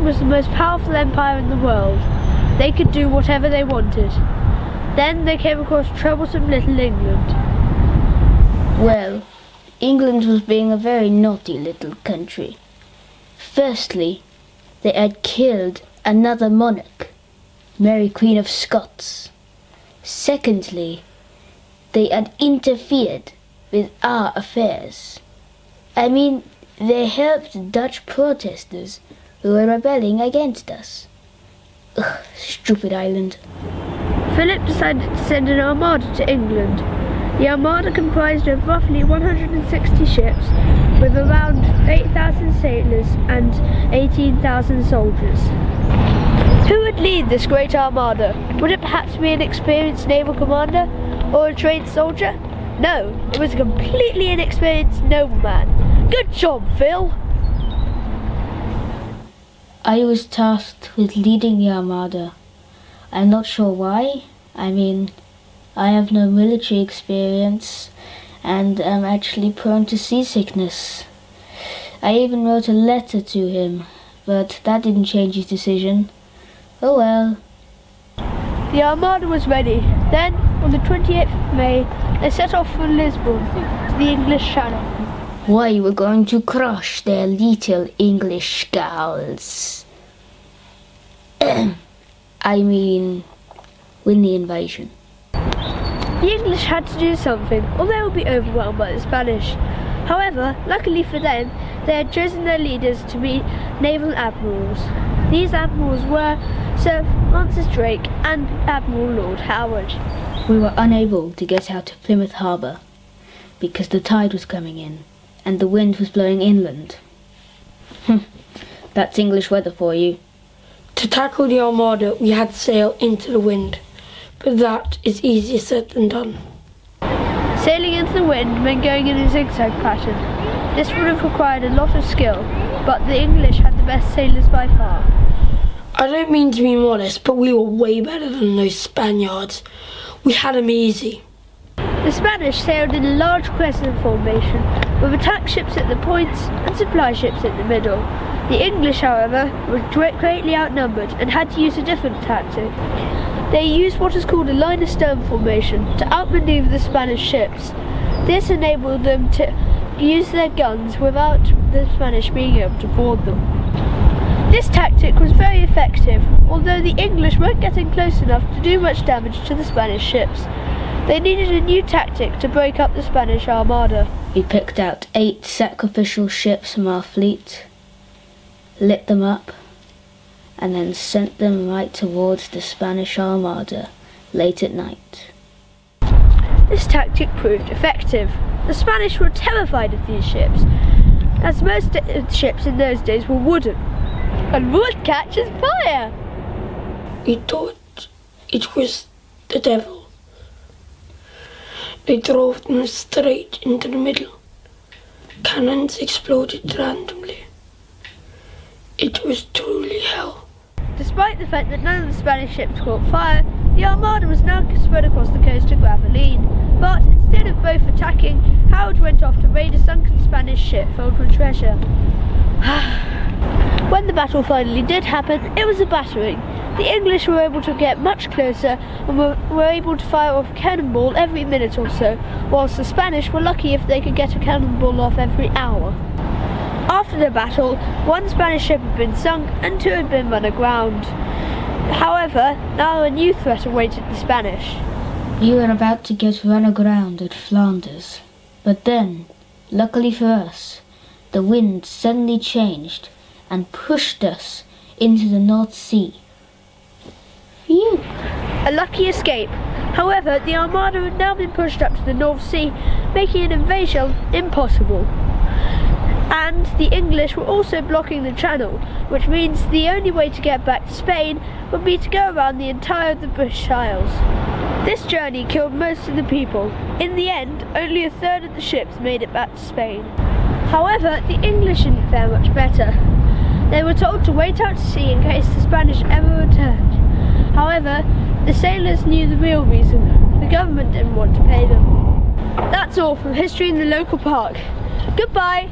was the most powerful empire in the world. They could do whatever they wanted. Then they came across troublesome little England. Well, England was being a very naughty little country. Firstly, they had killed another monarch, Mary Queen of Scots. Secondly, they had interfered with our affairs. I mean, they helped Dutch protesters who were rebelling against us. Ugh, stupid island. Philip decided to send an armada to England. The armada comprised of roughly 160 ships with around 8,000 sailors and 18,000 soldiers. Who would lead this great armada? Would it perhaps be an experienced naval commander or a trained soldier? No, it was a completely inexperienced nobleman. Good job, Phil! I was tasked with leading the armada. I'm not sure why. I mean, I have no military experience and am actually prone to seasickness. I even wrote a letter to him, but that didn't change his decision. Oh well. The armada was ready. Then, on the 28th of May, they set off from Lisbon to the English Channel. Why, we're going to crush their little English skulls. I mean, win the invasion. The English had to do something, or they would be overwhelmed by the Spanish. However, luckily for them, they had chosen their leaders to be naval admirals. These admirals were Sir Francis Drake and Admiral Lord Howard. We were unable to get out of Plymouth Harbour because the tide was coming in and the wind was blowing inland. That's English weather for you. To tackle the armada, we had to sail into the wind, but that is easier said than done. Sailing into the wind meant going in a zigzag pattern. This would have required a lot of skill, but the English had the best sailors by far. I don't mean to be modest, but we were way better than those Spaniards. We had them easy. The Spanish sailed in a large crescent formation, with attack ships at the points and supply ships in the middle. The English, however, were greatly outnumbered and had to use a different tactic. They used what is called a line astern formation to outmaneuver the Spanish ships. This enabled them to use their guns without the Spanish being able to board them. This tactic was very effective, although the English weren't getting close enough to do much damage to the Spanish ships. They needed a new tactic to break up the Spanish armada. We picked out 8 sacrificial ships from our fleet, lit them up, and then sent them right towards the Spanish armada late at night. This tactic proved effective. The Spanish were terrified of these ships, as most ships in those days were wooden, and wood catches fire. We thought it was the devil. They drove them straight into the middle. Cannons exploded randomly. It was truly hell. Despite the fact that none of the Spanish ships caught fire, the armada was now spread across the coast of Gravelines. But instead of both attacking, Howard went off to raid a sunken Spanish ship filled with treasure. When the battle finally did happen, it was a battering. The English were able to get much closer and were able to fire off a cannonball every minute or so, whilst the Spanish were lucky if they could get a cannonball off every hour. After the battle, 1 Spanish ship had been sunk and 2 had been run aground. However, now a new threat awaited the Spanish. We were about to get run aground at Flanders, but then, luckily for us, the wind suddenly changed and pushed us into the North Sea. Phew! A lucky escape. However, the armada had now been pushed up to the North Sea, making an invasion impossible. And the English were also blocking the channel, which means the only way to get back to Spain would be to go around the entire of the British Isles. This journey killed most of the people. In the end, only a third of the ships made it back to Spain. However, the English didn't fare much better. They were told to wait out to sea in case the Spanish ever returned. However, the sailors knew the real reason. The government didn't want to pay them. That's all from History in the Local Park. Goodbye!